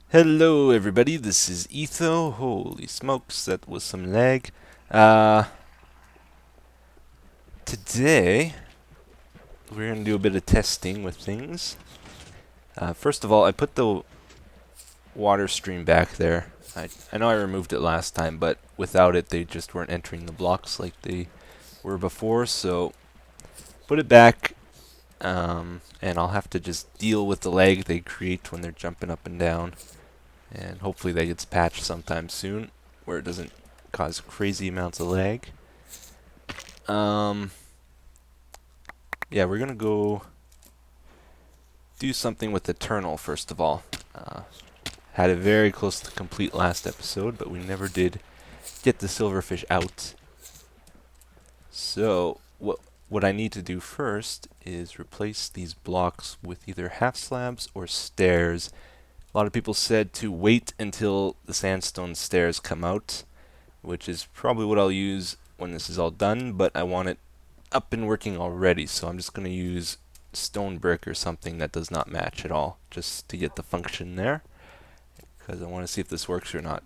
Hello everybody, this is Etho. Holy smokes, that was some lag. Uh, Today, we're going to do a bit of testing with things. First of all, I put the water stream back there. I know I removed it last time, but without it they just weren't entering the blocks like they were before, so put it back, and I'll have to just deal with the lag they create when they're jumping up and down. And hopefully that gets patched sometime soon, where it doesn't cause crazy amounts of lag. Um, yeah, we're gonna go do something with Eternal first of all. Had it very close to complete last episode, but we never did get the silverfish out. So what I need to do first is replace these blocks with either half slabs or stairs. A lot of people said to wait until the sandstone stairs come out, which is probably what I'll use when this is all done, but I want it up and working already, so I'm just going to use stone brick or something that does not match at all, just to get the function there, because I want to see if this works or not.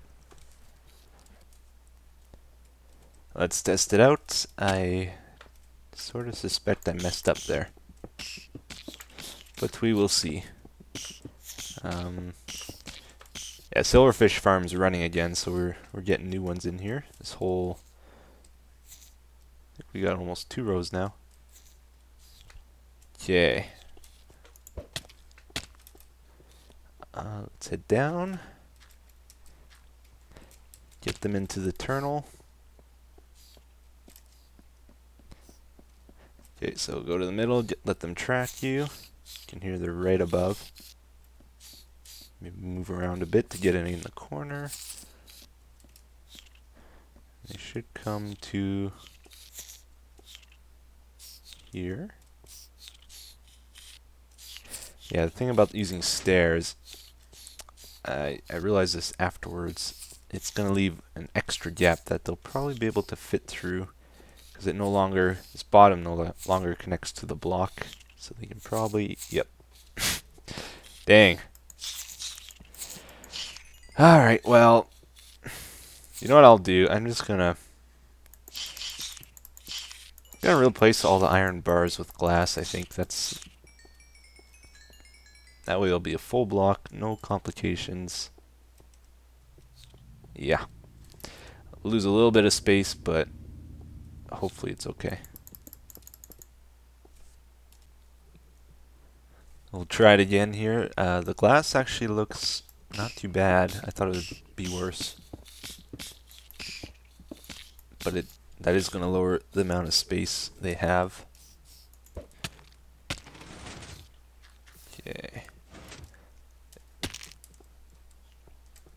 Let's test it out. I sort of suspect I messed up there, but we will see. Yeah, silverfish farm's running again, so we're getting new ones in here. This whole, I think we got almost 2 rows now. Okay. Let's head down. Get them into the tunnel. Okay, so go to the middle, let them track you. You can hear they're right above. Maybe move around a bit to get it in the corner. They should come to here. Yeah, the thing about using stairs, I realized this afterwards, it's going to leave an extra gap that they'll probably be able to fit through, because it no longer, this bottom no longer connects to the block, so they can probably, yep. Dang. Alright, well, you know what I'll do? I'm just gonna replace all the iron bars with glass. I think that way it'll be a full block, no complications. Yeah. Lose a little bit of space, but hopefully it's okay. We'll try it again here. The glass actually looks not too bad. I thought it would be worse. But that is going to lower the amount of space they have. Okay.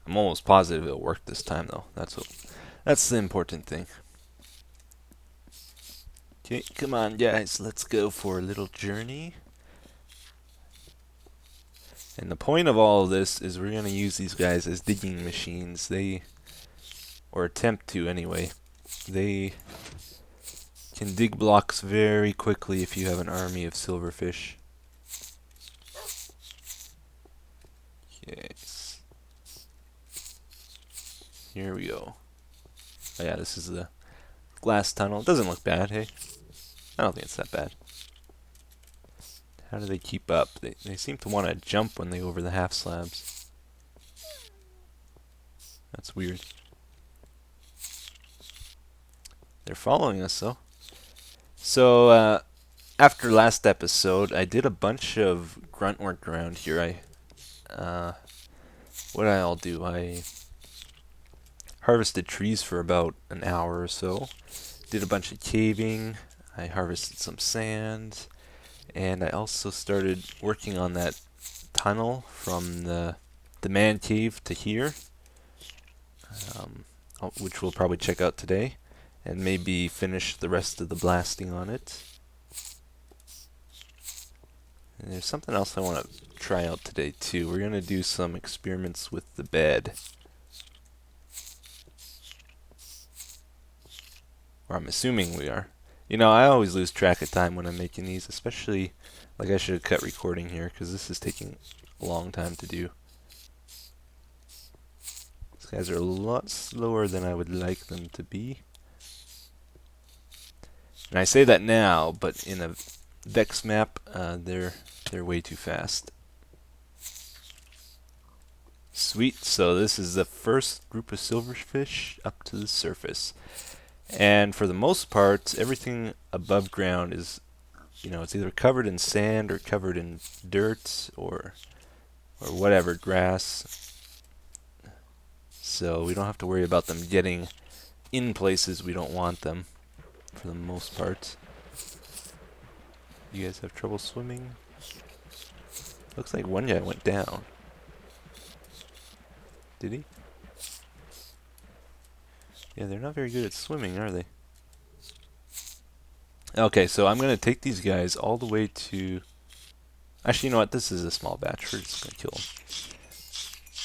I'm almost positive it'll work this time though. That's the important thing. Okay, come on guys, let's go for a little journey. And the point of all of this is we're going to use these guys as digging machines. Or attempt to anyway. They can dig blocks very quickly if you have an army of silverfish. Okay. Here we go. Oh yeah, this is the glass tunnel. It doesn't look bad, hey? I don't think it's that bad. How do they keep up? They seem to want to jump when they over the half slabs. That's weird. They're following us though. So after last episode, I did a bunch of grunt work around here. What did I all do? I harvested trees for about an hour or so. Did a bunch of caving. I harvested some sand. And I also started working on that tunnel from the man cave to here, which we'll probably check out today, and maybe finish the rest of the blasting on it. And there's something else I want to try out today too. We're going to do some experiments with the bed. Or I'm assuming we are. You know, I always lose track of time when I'm making these, especially, like I should have cut recording here, because this is taking a long time to do. These guys are a lot slower than I would like them to be. And I say that now, but in a Vex map, they're way too fast. Sweet, so this is the first group of silverfish up to the surface. And for the most part, everything above ground is, you know, it's either covered in sand or covered in dirt or whatever, grass. So we don't have to worry about them getting in places we don't want them, for the most part. You guys have trouble swimming? Looks like one guy went down. Did he? Yeah, they're not very good at swimming, are they? Okay, so I'm going to take these guys all the way to... Actually, you know what? This is a small batch. We're just going to kill them.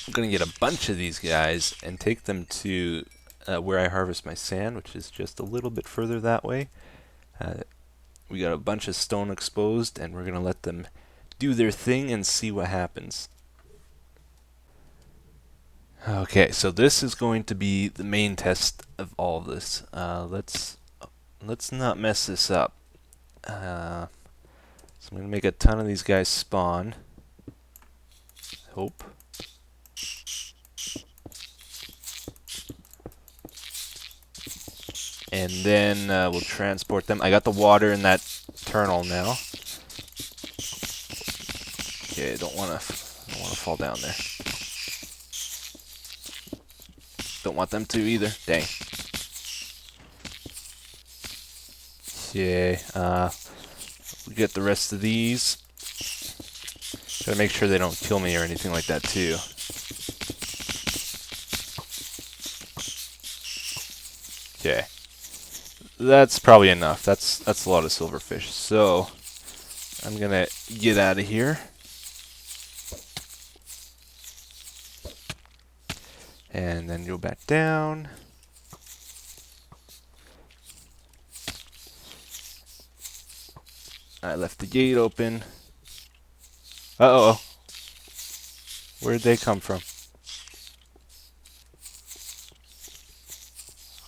I'm going to get a bunch of these guys and take them to where I harvest my sand, which is just a little bit further that way. We got a bunch of stone exposed, and we're going to let them do their thing and see what happens. Okay, so this is going to be the main test of all of this. Let's not mess this up. So I'm going to make a ton of these guys spawn. Hope. And then we'll transport them. I got the water in that tunnel now. Okay, I don't want to fall down there. Don't want them to either. Dang. Okay, we get the rest of these. Gotta make sure they don't kill me or anything like that too. Okay. That's probably enough. That's a lot of silverfish. So I'm gonna get out of here. And then go back down. I left the gate open. Uh-oh. Where'd they come from?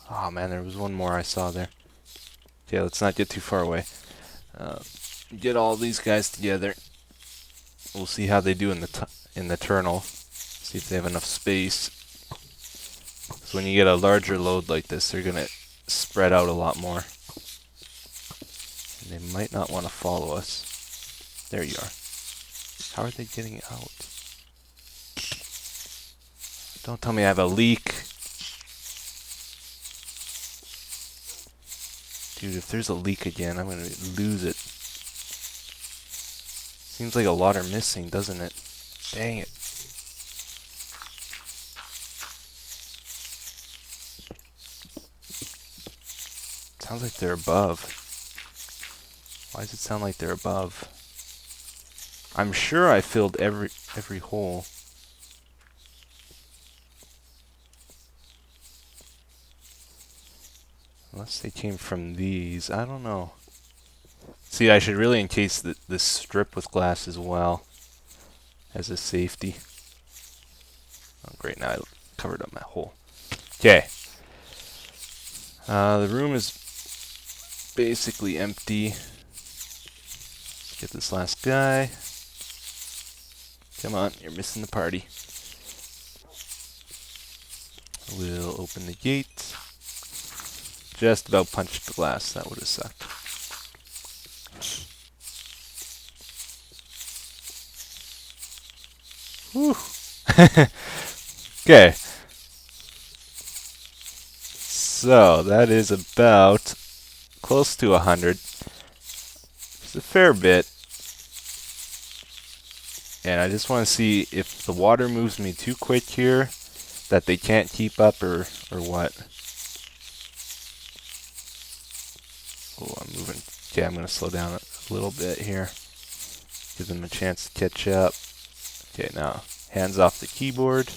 Oh man, there was one more I saw there. Okay, let's not get too far away. Get all these guys together. We'll see how they do in the tunnel. See if they have enough space. So when you get a larger load like this, they're gonna spread out a lot more. And they might not want to follow us. There you are. How are they getting out? Don't tell me I have a leak. Dude, if there's a leak again, I'm gonna lose it. Seems like a lot are missing, doesn't it? Dang it. Sounds like they're above. Why does it sound like they're above? I'm sure I filled every hole. Unless they came from these. I don't know. See, I should really encase this strip with glass as well. As a safety. Oh, great. Now I covered up my hole. Okay. The room is basically empty. Get this last guy. Come on, you're missing the party. We'll open the gate. Just about punched the glass. That would have sucked. Whew. Okay. So, that is about close to 100. It's a fair bit. And I just want to see if the water moves me too quick here, that they can't keep up or what. Oh, I'm moving. Okay, I'm going to slow down a little bit here. Give them a chance to catch up. Okay, now, hands off the keyboard.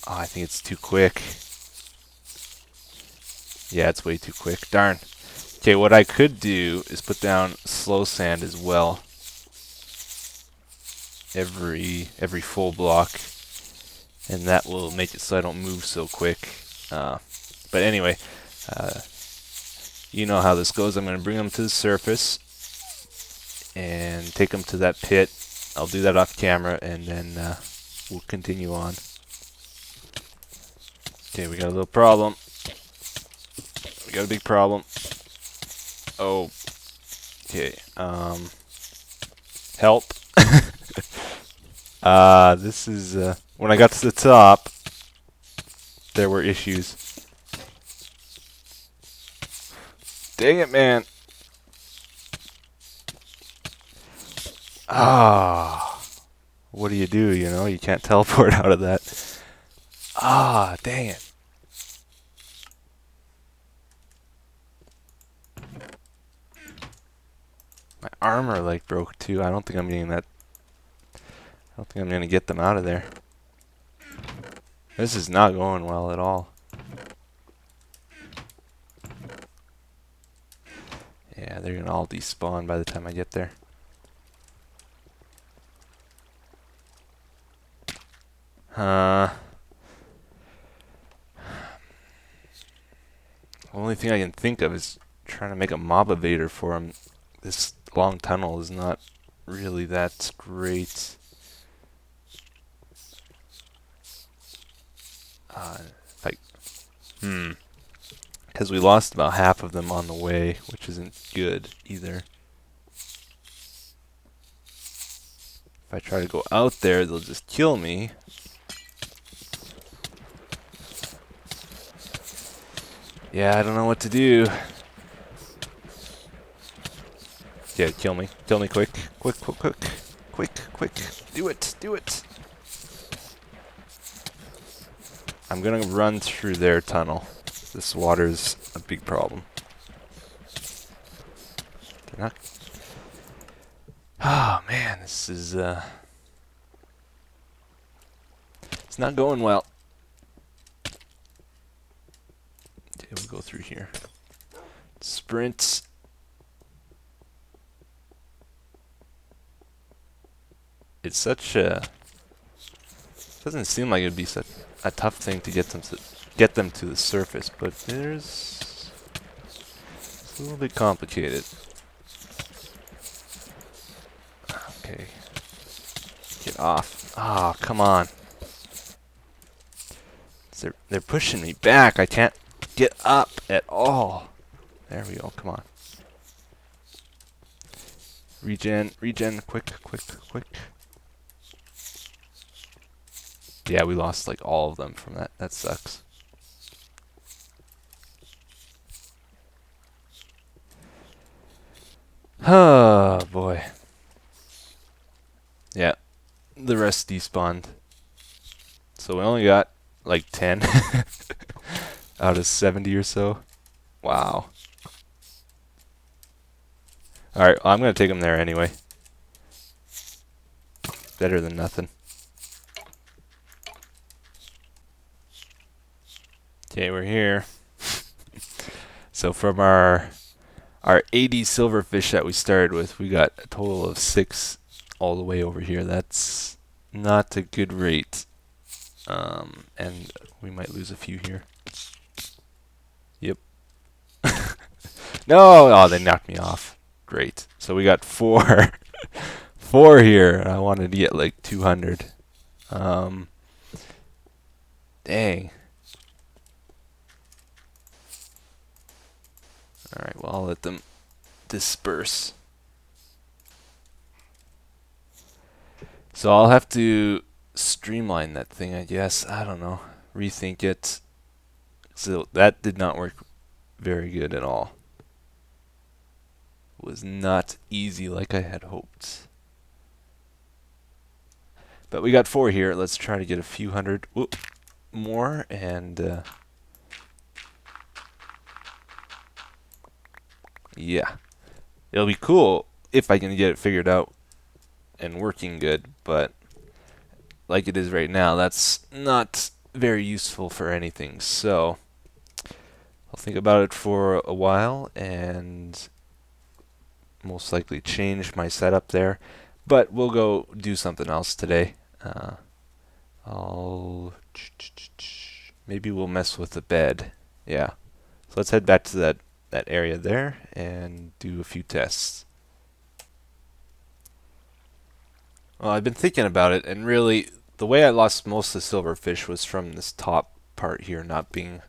Oh, I think it's too quick. Yeah, it's way too quick. Darn. Okay, what I could do is put down slow sand as well. Every full block. and that will make it so I don't move so quick. But anyway, you know how this goes. I'm going to bring them to the surface and take them to that pit. I'll do that off camera, and then we'll continue on. Okay, we got a little problem. We got a big problem. Oh, okay. Help. This is when I got to the top, there were issues. Dang it, man. What do? You know, you can't teleport out of that. Dang it. My armor like broke too. I don't think I'm getting that. I don't think I'm gonna get them out of there. This is not going well at all. Yeah, they're gonna all despawn by the time I get there. The only thing I can think of is trying to make a mob evader for him. This long tunnel is not really that great. Because we lost about half of them on the way, which isn't good either. If I try to go out there, they'll just kill me. Yeah, I don't know what to do. Yeah, kill me. Kill me quick. Quick, quick, quick. Quick, quick. Do it. Do it. I'm gonna run through their tunnel. This water's a big problem. They're not... Oh, man, this is, it's not going well. Okay, we'll go through here. Sprint. It's such a... Doesn't seem like it'd be such a tough thing to get them to the surface, but it's a little bit complicated. Okay. Get off. Ah, oh, come on. They're pushing me back. I can't get up at all. There we go. Come on. Regen, regen, quick, quick, quick. Yeah, we lost like all of them from that. That sucks. Oh boy. Yeah, the rest despawned. So we only got like 10 out of 70 or so. Wow. Alright, well, I'm going to take them there anyway. Better than nothing. Okay, we're here. So from our 80 silverfish that we started with, we got a total of 6 all the way over here. That's not a good rate. And we might lose a few here. Yep. No! Oh, they knocked me off. Great. So we got 4. 4 here. I wanted to get like 200. Dang. Alright, well, I'll let them disperse. So I'll have to streamline that thing, I guess. I don't know. Rethink it. So that did not work very good at all. It was not easy like I had hoped. But we got 4 here. Let's try to get a few hundred more, and yeah. It'll be cool if I can get it figured out and working good, but like it is right now, that's not very useful for anything. So I'll think about it for a while and most likely change my setup there. But we'll go do something else today. I'll... Maybe we'll mess with the bed. Yeah. So let's head back to that area there and do a few tests. Well, I've been thinking about it, and really, the way I lost most of the silverfish was from this top part here not being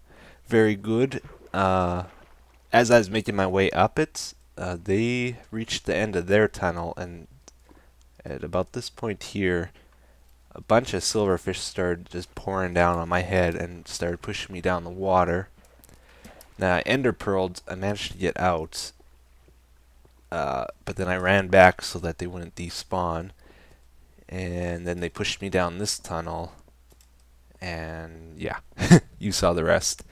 very good. As I was making my way up it, they reached the end of their tunnel, and at about this point here, a bunch of silverfish started just pouring down on my head and started pushing me down the water. Now, I ender pearled, I managed to get out, but then I ran back so that they wouldn't despawn, and then they pushed me down this tunnel, and yeah, you saw the rest.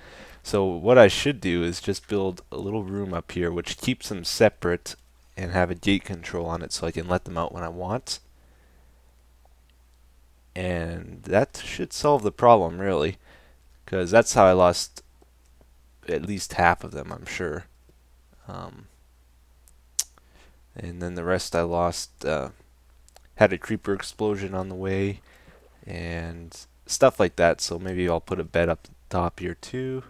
So what I should do is just build a little room up here which keeps them separate and have a gate control on it so I can let them out when I want. And that should solve the problem, really, because that's how I lost at least half of them, I'm sure. And then the rest I lost, had a creeper explosion on the way, and stuff like that, so maybe I'll put a bed up the top here too.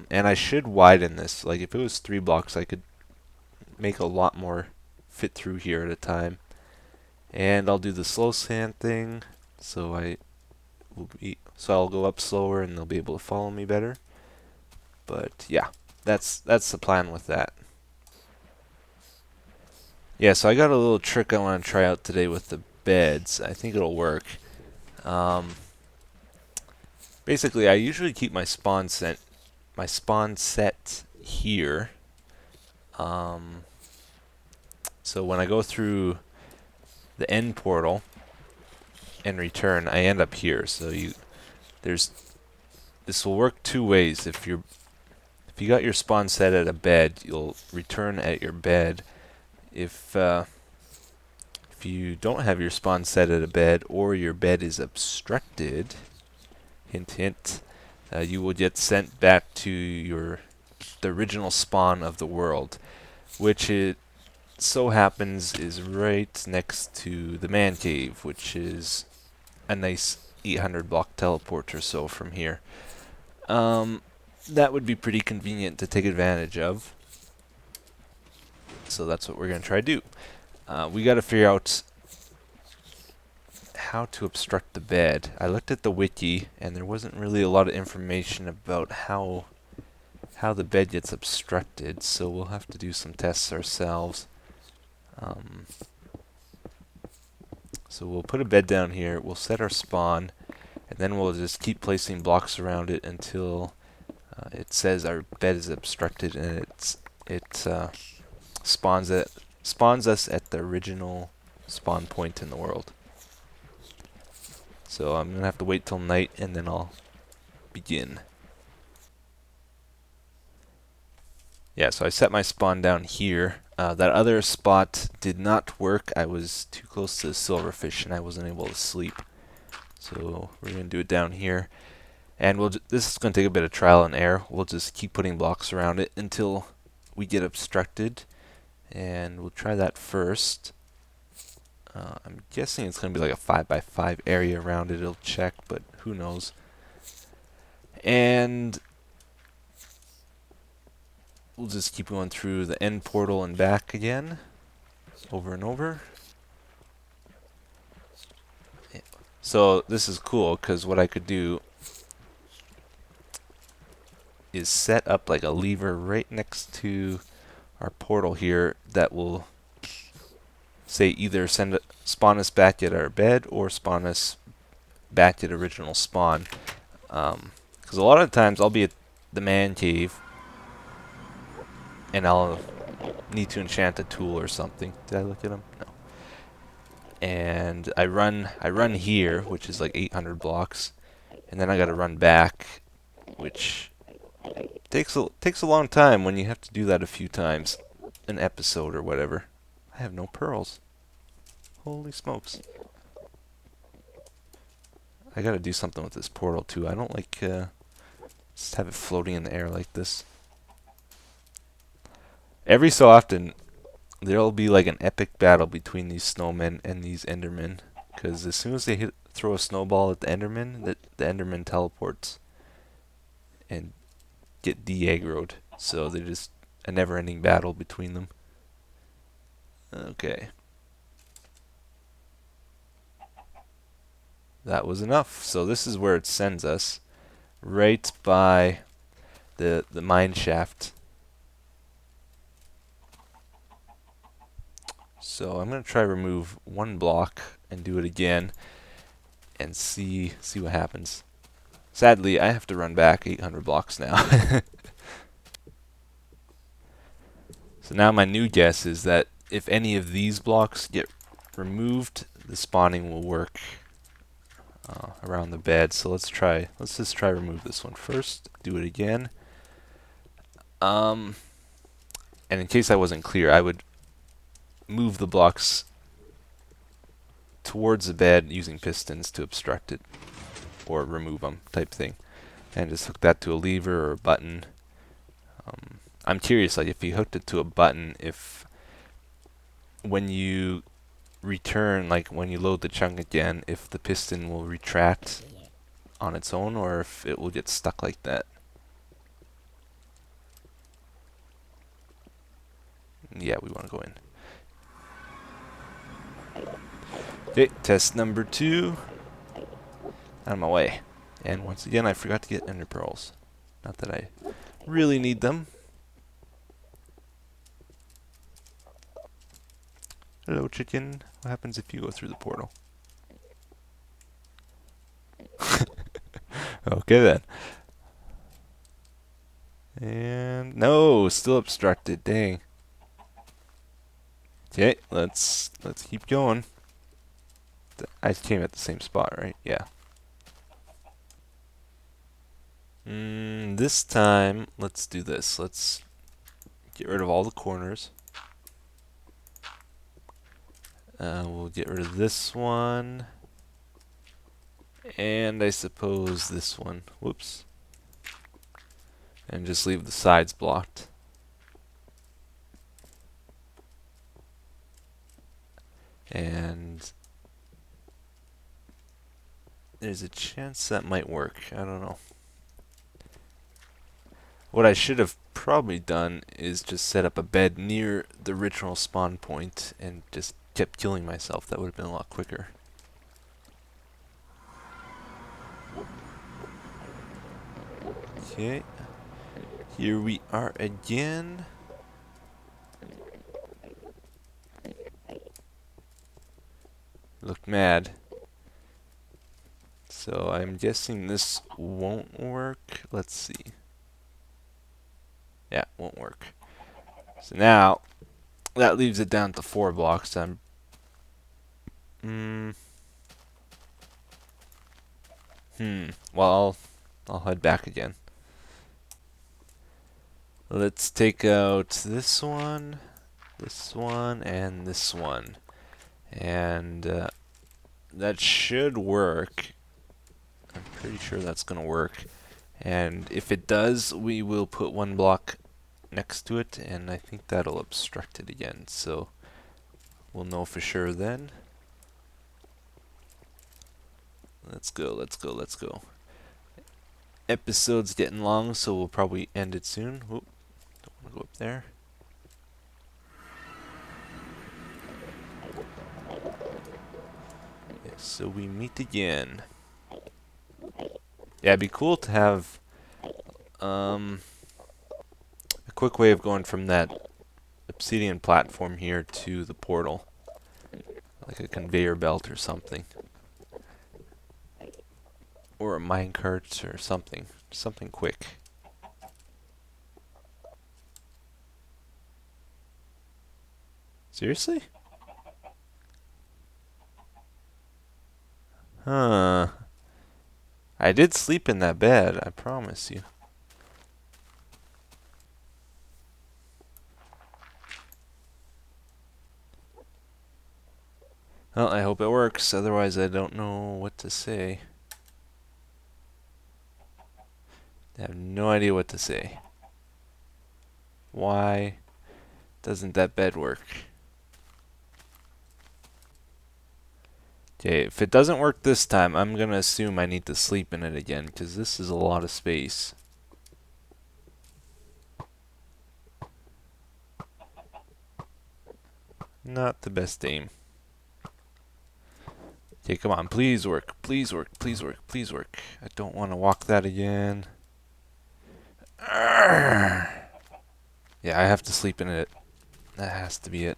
And I should widen this. Like, if it was 3 blocks, I could make a lot more fit through here at a time. And I'll do the slow sand thing, so I'll go up slower and they'll be able to follow me better. But yeah, that's the plan with that. Yeah, so I got a little trick I want to try out today with the beds. I think it'll work. Basically, I usually keep my spawn set here. So when I go through the end portal and return, I end up here. So this will work 2 ways. If you got your spawn set at a bed, you'll return at your bed. If you don't have your spawn set at a bed, or your bed is obstructed, hint hint, you will get sent back to the original spawn of the world, which it so happens is right next to the man cave, which is a nice 800 block teleport or so from here. That would be pretty convenient to take advantage of. So that's what we're going to try to do. We got to figure out how to obstruct the bed. I looked at the wiki, and there wasn't really a lot of information about how the bed gets obstructed, so we'll have to do some tests ourselves. So we'll put a bed down here, we'll set our spawn, and then we'll just keep placing blocks around it until it says our bed is obstructed, and it spawns us at the original spawn point in the world. So I'm going to have to wait till night, and then I'll begin. Yeah, so I set my spawn down here. That other spot did not work. I was too close to the silverfish, and I wasn't able to sleep. So we're going to do it down here. And this is going to take a bit of trial and error. We'll just keep putting blocks around it until we get obstructed. And we'll try that first. I'm guessing it's going to be like a 5x5 area around it. It'll check, but who knows. And we'll just keep going through the end portal and back again, over and over. So this is cool, because what I could do is set up like a lever right next to our portal here that will say either spawn us back at our bed or spawn us back at original spawn. Because a lot of times I'll be at the man cave and I'll need to enchant a tool or something. Did I look at him? No. And I run here, which is like 800 blocks, and then I gotta run back, which takes a long time when you have to do that a few times an episode or whatever. I have no pearls. Holy smokes. I gotta do something with this portal too. I don't like just have it floating in the air like this. Every so often there'll be like an epic battle between these snowmen and these endermen, because as soon as they hit throw a snowball at the Enderman, the Enderman teleports and get de-aggroed. So they're just a never-ending battle between them. Okay. That was enough. So this is where it sends us. Right by the mine shaft. So I'm going to try to remove one block and do it again and see what happens. Sadly, I have to run back 800 blocks now. So now my new guess is that if any of these blocks get removed, the spawning will work around the bed. So let's just try remove this one first. Do it again. And in case I wasn't clear, I would move the blocks towards the bed using pistons to obstruct it or remove them type thing, and just hook that to a lever or a button. I'm curious, like if you hooked it to a button, if when you return, like when you load the chunk again, if the piston will retract on its own or if it will get stuck like that. Yeah, we want to go in. Okay, test number 2. Out of my way. And once again, I forgot to get ender pearls. Not that I really need them. Hello, chicken. What happens if you go through the portal? Okay, then. And no, still obstructed. Dang. Okay, let's keep going. I came at the same spot, right? Yeah. This time, let's do this. Let's get rid of all the corners. We'll get rid of this one. And I suppose this one. Whoops. And just leave the sides blocked. And there's a chance that might work. I don't know. What I should have probably done is just set up a bed near the original spawn point and just kept killing myself. That would have been a lot quicker. Okay. Here we are again. Look mad. So I'm guessing this won't work. Let's see. Yeah, won't work. So now that leaves it down to 4 blocks. Well, I'll head back again. Let's take out this one, and this one. And that should work. I'm pretty sure that's going to work. And if it does, we will put 1 block next to it, and I think that'll obstruct it again. So we'll know for sure then. Let's go, let's go, let's go. Episode's getting long, so we'll probably end it soon. Oop, don't want to go up there. Yeah, so we meet again. Yeah, it'd be cool to have a quick way of going from that obsidian platform here to the portal. Like a conveyor belt or something. Or a minecart or something. Something quick. Seriously? Huh. I did sleep in that bed, I promise you. Well, I hope it works, otherwise I don't know what to say. I have no idea what to say. Why doesn't that bed work? Okay, if it doesn't work this time, I'm going to assume I need to sleep in it again, because this is a lot of space. Not the best aim. Okay, come on, please work, please work, please work, please work. I don't want to walk that again. Arrgh. Yeah, I have to sleep in it. That has to be it.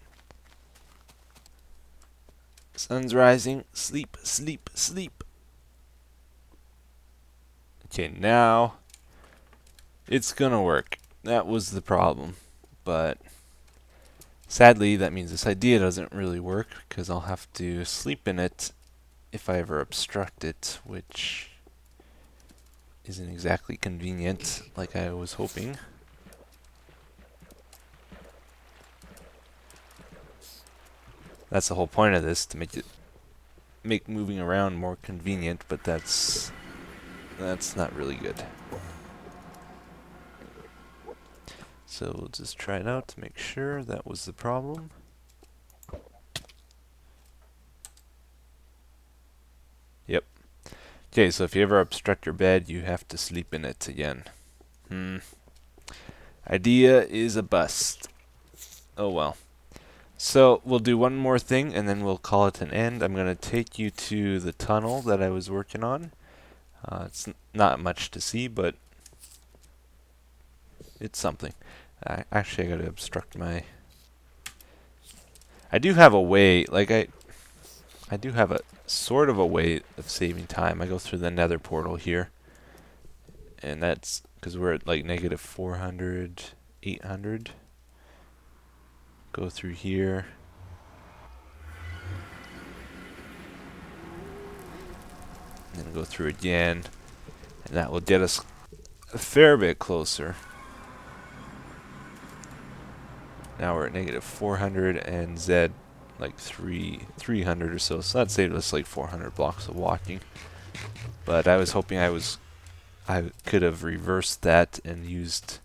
Sun's rising. Sleep, sleep, sleep. Okay, now it's gonna work. That was the problem. But sadly, that means this idea doesn't really work because I'll have to sleep in it if I ever obstruct it, which isn't exactly convenient like I was hoping. That's the whole point of this, to make moving around more convenient, but that's not really good. So we'll just try it out to make sure that was the problem. Yep. Okay, so if you ever obstruct your bed, you have to sleep in it again. Idea is a bust. Oh well. So we'll do one more thing and then we'll call it an end. I'm going to take you to the tunnel that I was working on. It's not much to see, but it's something. Actually, I got to obstruct my... I do have a way, like I do have a sort of a way of saving time. I go through the nether portal here. And that's because we're at like negative 400, 800. Go through here. And then go through again. And that will get us a fair bit closer. Now we're at negative 400 and Z like 300 or so. So that saved us like 400 blocks of walking. But I was hoping I could have reversed that and used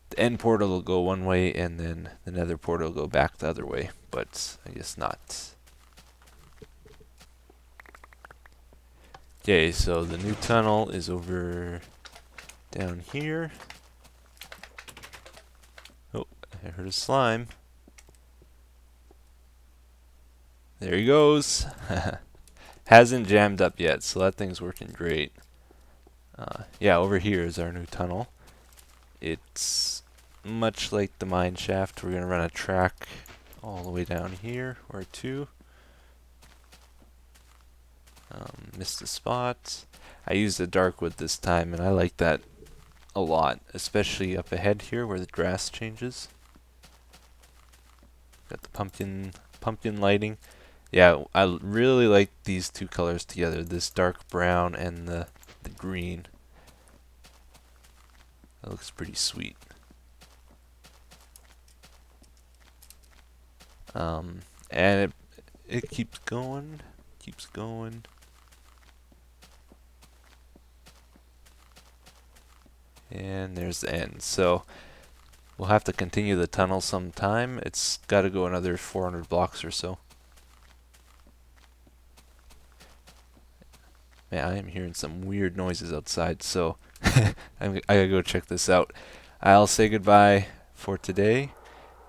the end portal will go one way and then the nether portal will go back the other way. But I guess not. Okay, so the new tunnel is over down here. Oh, I heard a slime. There he goes. Hasn't jammed up yet, so that thing's working great. Yeah, over here is our new tunnel. It's much like the mine shaft. We're going to run a track all the way down here, or two. Missed a spot. I used the dark wood this time, and I like that a lot, especially up ahead here where the grass changes. Got the pumpkin lighting. Yeah, I really like these two colors together, this dark brown and the green. That looks pretty sweet. And it keeps going, keeps going. And there's the end. So we'll have to continue the tunnel sometime. It's got to go another 400 blocks or so. Man, I am hearing some weird noises outside, so I gotta go check this out. I'll say goodbye for today,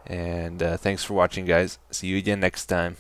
and thanks for watching, guys. See you again next time.